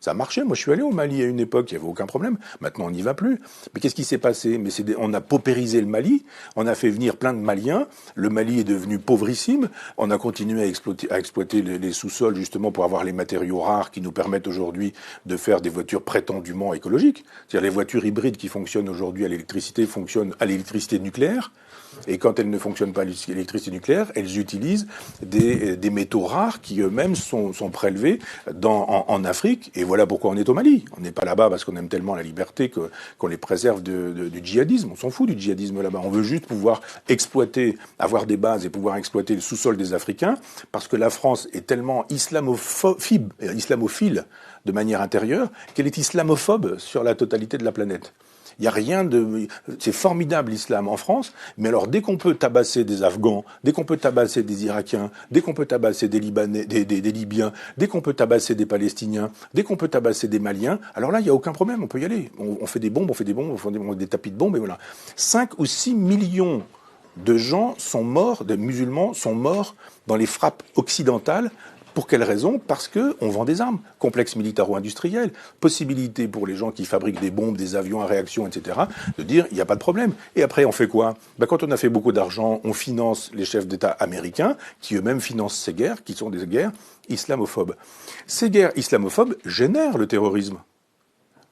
Ça marchait. Moi, je suis allé au Mali à une époque, il n'y avait aucun problème. Maintenant, on n'y va plus. Mais qu'est-ce qui s'est passé? On a paupérisé le Mali. On a fait venir plein de Maliens. Le Mali est devenu pauvrissime. On a continué à exploiter les sous-sols justement pour avoir les matériaux rares qui nous permettent aujourd'hui de faire des voitures prétendument écologiques. C'est-à-dire les voitures hybrides qui fonctionnent aujourd'hui à l'électricité fonctionnent à l'électricité nucléaire. Et quand elles ne fonctionnent pas à l'électricité nucléaire, elles utilisent des métaux rares qui eux-mêmes sont prélevés en Afrique. Et voilà pourquoi on est au Mali. On n'est pas là-bas parce qu'on aime tellement la liberté qu'on les préserve du djihadisme. On s'en fout du djihadisme là-bas. On veut juste pouvoir exploiter, avoir des bases et pouvoir exploiter le sous-sol des Africains parce que la France est tellement islamophile de manière intérieure qu'elle est islamophobe sur la totalité de la planète. Il n'y a rien de... C'est formidable l'islam en France, mais alors dès qu'on peut tabasser des Afghans, dès qu'on peut tabasser des Irakiens, dès qu'on peut tabasser des Libanais, des Libyens, dès qu'on peut tabasser des Palestiniens, dès qu'on peut tabasser des Maliens, alors là, il n'y a aucun problème, on peut y aller. On fait des bombes, on fait des tapis de bombes, et voilà. 5 ou 6 millions de gens sont morts, de musulmans sont morts dans les frappes occidentales. Pour quelle raison? Parce qu'on vend des armes. Complexe militaro-industriel, possibilité pour les gens qui fabriquent des bombes, des avions à réaction, etc., de dire il n'y a pas de problème. Et après, on fait quoi? Quand on a fait beaucoup d'argent, on finance les chefs d'État américains, qui eux-mêmes financent ces guerres, qui sont des guerres islamophobes. Ces guerres islamophobes génèrent le terrorisme.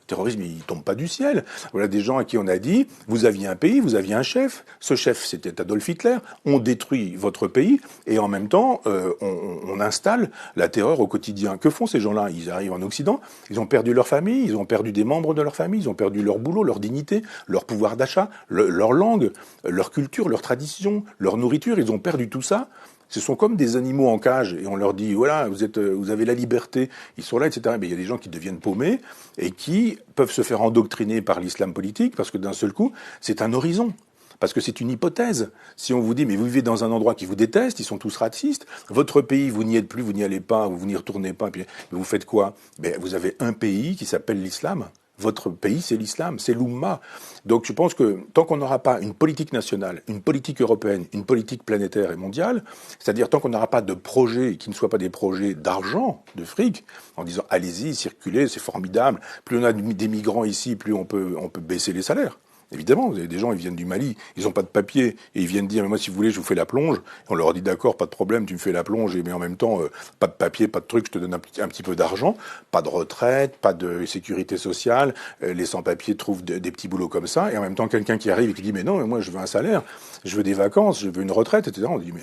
Le terrorisme, il tombe pas du ciel. Voilà des gens à qui on a dit, vous aviez un pays, vous aviez un chef. Ce chef, c'était Adolf Hitler. On détruit votre pays et en même temps, on installe la terreur au quotidien. Que font ces gens-là? Ils arrivent en Occident, ils ont perdu leur famille, ils ont perdu des membres de leur famille, ils ont perdu leur boulot, leur dignité, leur pouvoir d'achat, leur langue, leur culture, leur tradition, leur nourriture. Ils ont perdu tout ça. Ce sont comme des animaux en cage et on leur dit voilà, vous avez la liberté, ils sont là, etc. Mais il y a des gens qui deviennent paumés et qui peuvent se faire endoctriner par l'islam politique parce que d'un seul coup, c'est un horizon. Parce que c'est une hypothèse. Si on vous dit, mais vous vivez dans un endroit qui vous déteste, ils sont tous racistes, votre pays, vous n'y êtes plus, vous n'y allez pas, vous n'y retournez pas, puis vous faites quoi? Vous avez un pays qui s'appelle l'islam. Votre pays, c'est l'islam, c'est l'Oumma. Donc je pense que tant qu'on n'aura pas une politique nationale, une politique européenne, une politique planétaire et mondiale, c'est-à-dire tant qu'on n'aura pas de projets qui ne soient pas des projets d'argent, de fric, en disant allez-y, circulez, c'est formidable, plus on a des migrants ici, plus on peut baisser les salaires. Évidemment, vous avez des gens, ils viennent du Mali, ils n'ont pas de papier, et ils viennent dire, mais moi, si vous voulez, je vous fais la plonge. Et on leur dit, d'accord, pas de problème, tu me fais la plonge, mais en même temps, pas de papier, pas de truc, je te donne un petit peu d'argent, pas de retraite, pas de sécurité sociale, les sans-papiers trouvent des petits boulots comme ça, et en même temps, quelqu'un qui arrive et qui dit, mais non, mais moi, je veux un salaire, je veux des vacances, je veux une retraite, etc. On dit, mais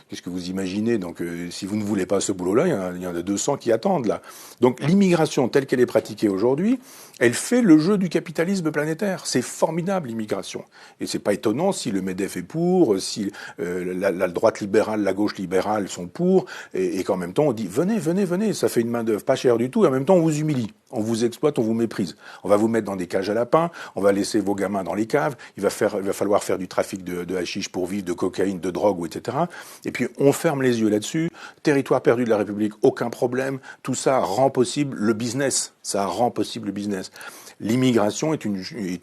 qu'est-ce que vous imaginez? Donc, si vous ne voulez pas ce boulot-là, il y en a 200 qui attendent, là. Donc, l'immigration telle qu'elle est pratiquée aujourd'hui, elle fait le jeu du capitalisme planétaire. C'est formidable, l'immigration. Et c'est pas étonnant si le MEDEF est pour, si la droite libérale, la gauche libérale sont pour, et qu'en même temps on dit venez, venez, venez, ça fait une main d'œuvre pas chère du tout, et en même temps on vous humilie, on vous exploite, on vous méprise. On va vous mettre dans des cages à lapins, on va laisser vos gamins dans les caves, il va falloir faire du trafic de hashish pour vivre, de cocaïne, de drogue, etc. Et puis on ferme les yeux là-dessus. Territoire perdu de la République, aucun problème. Tout ça rend possible le business. Ça rend possible le business. L'immigration est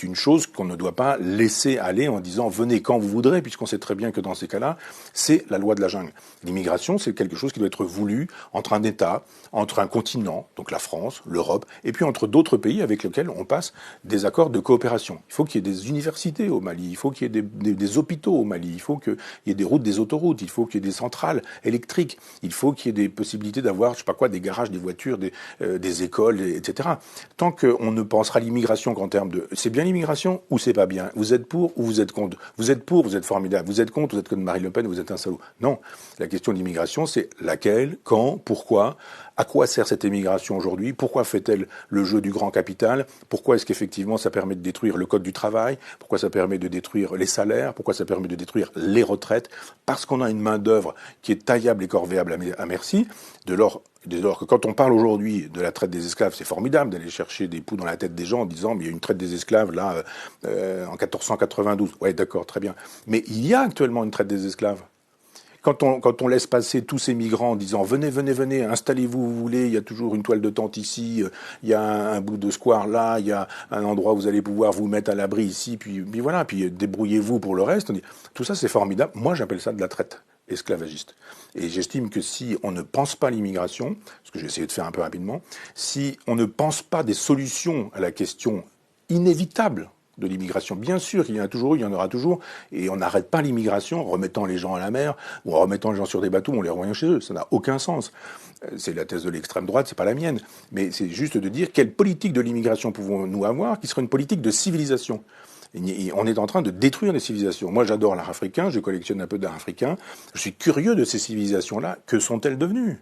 une chose qu'on ne doit pas laisser aller en disant venez quand vous voudrez, puisqu'on sait très bien que dans ces cas-là, c'est la loi de la jungle. L'immigration, c'est quelque chose qui doit être voulu entre un État, entre un continent, donc la France, l'Europe, et puis entre d'autres pays avec lesquels on passe des accords de coopération. Il faut qu'il y ait des universités au Mali, il faut qu'il y ait des hôpitaux au Mali, il faut qu'il y ait des routes, des autoroutes, il faut qu'il y ait des centrales électriques, il faut qu'il y ait des possibilités d'avoir, je sais pas quoi, des garages, des voitures, des écoles, etc. Tant qu'on ne pensera l'immigration qu'en termes de c'est bien l'immigration ou c'est pas bien, vous êtes pour ou vous êtes contre, vous êtes pour, vous êtes formidable, vous êtes contre, vous êtes comme Marine Le Pen, vous êtes un salaud. Non, la question de l'immigration, c'est laquelle, quand, pourquoi, à quoi sert cette immigration aujourd'hui, pourquoi fait-elle le jeu du grand capital, pourquoi est-ce qu'effectivement ça permet de détruire le code du travail, pourquoi ça permet de détruire les salaires, pourquoi ça permet de détruire les retraites, parce qu'on a une main d'œuvre qui est taillable et corvéable à merci, dès lors que quand on parle aujourd'hui de la traite des esclaves, c'est formidable d'aller chercher des poux dans la tête des gens en disant mais il y a une traite des esclaves là en 1492. Ouais, d'accord, très bien. Mais il y a actuellement une traite des esclaves. Quand on laisse passer tous ces migrants en disant venez, venez, venez, installez-vous où vous voulez, il y a toujours une toile de tente ici, il y a un bout de square là, il y a un endroit où vous allez pouvoir vous mettre à l'abri ici, puis voilà, puis débrouillez-vous pour le reste. Tout ça c'est formidable. Moi j'appelle ça de la traite. esclavagiste. Et j'estime que si on ne pense pas l'immigration, ce que j'ai essayé de faire un peu rapidement, si on ne pense pas des solutions à la question inévitable de l'immigration, bien sûr, il y en a toujours eu, il y en aura toujours, et on n'arrête pas l'immigration en remettant les gens à la mer, ou en remettant les gens sur des bateaux, on les renvoie chez eux, ça n'a aucun sens. C'est la thèse de l'extrême droite, c'est pas la mienne, mais c'est juste de dire quelle politique de l'immigration pouvons-nous avoir qui serait une politique de civilisation. On est en train de détruire les civilisations. Moi, j'adore l'art africain, je collectionne un peu d'art africain. Je suis curieux de ces civilisations-là. Que sont-elles devenues ?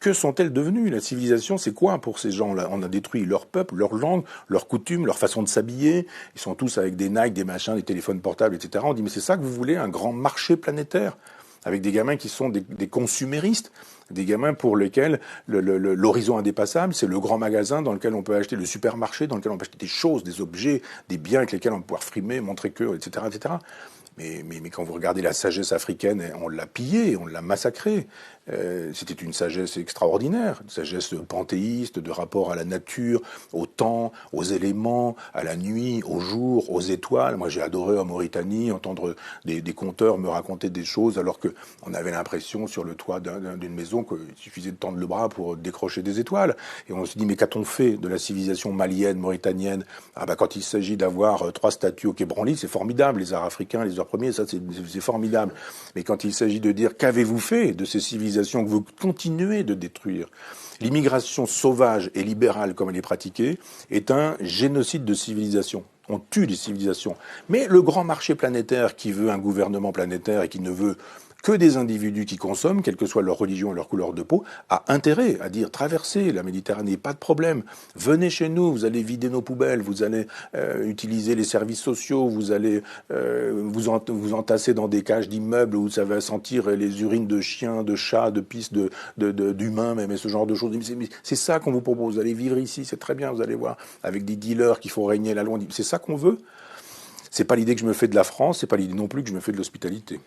Que sont-elles devenues ? La civilisation, c'est quoi pour ces gens-là ? On a détruit leur peuple, leur langue, leurs coutumes, leur façon de s'habiller. Ils sont tous avec des Nike, des machins, des téléphones portables, etc. On dit, mais c'est ça que vous voulez, un grand marché planétaire ? Avec des gamins qui sont des consuméristes, des gamins pour lesquels l'horizon indépassable, c'est le grand magasin dans lequel on peut acheter, le supermarché dans lequel on peut acheter des choses, des objets, des biens avec lesquels on peut pouvoir frimer, montrer que, etc., etc. Mais quand vous regardez la sagesse africaine, on l'a pillée, on l'a massacrée. C'était une sagesse extraordinaire, une sagesse panthéiste, de rapport à la nature, au temps, aux éléments, à la nuit, au jour, aux étoiles. Moi, j'ai adoré en Mauritanie entendre des conteurs me raconter des choses alors que on avait l'impression sur le toit d'une maison qu'il suffisait de tendre le bras pour décrocher des étoiles. Et on se dit, mais qu'a-t-on fait de la civilisation malienne, mauritanienne ? Ah bah, quand il s'agit d'avoir 3 statues au Quai Branly, c'est formidable, les arts africains, les arts premiers, ça c'est formidable. Mais quand il s'agit de dire qu'avez-vous fait de ces civilisations que vous continuez de détruire ? L'immigration sauvage et libérale, comme elle est pratiquée, est un génocide de civilisation. On tue les civilisations. Mais le grand marché planétaire qui veut un gouvernement planétaire et qui ne veut que des individus qui consomment, quelle que soit leur religion et leur couleur de peau, a intérêt à dire traversez la Méditerranée, pas de problème, venez chez nous, vous allez vider nos poubelles, vous allez utiliser les services sociaux, vous allez vous entasser dans des cages d'immeubles où ça va sentir les urines de chiens, de chats, de pisse, d'humains même, et ce genre de choses. Mais c'est ça qu'on vous propose, vous allez vivre ici, c'est très bien, vous allez voir, avec des dealers qui font régner la loi. C'est ça qu'on veut ? C'est pas l'idée que je me fais de la France, c'est pas l'idée non plus que je me fais de l'hospitalité.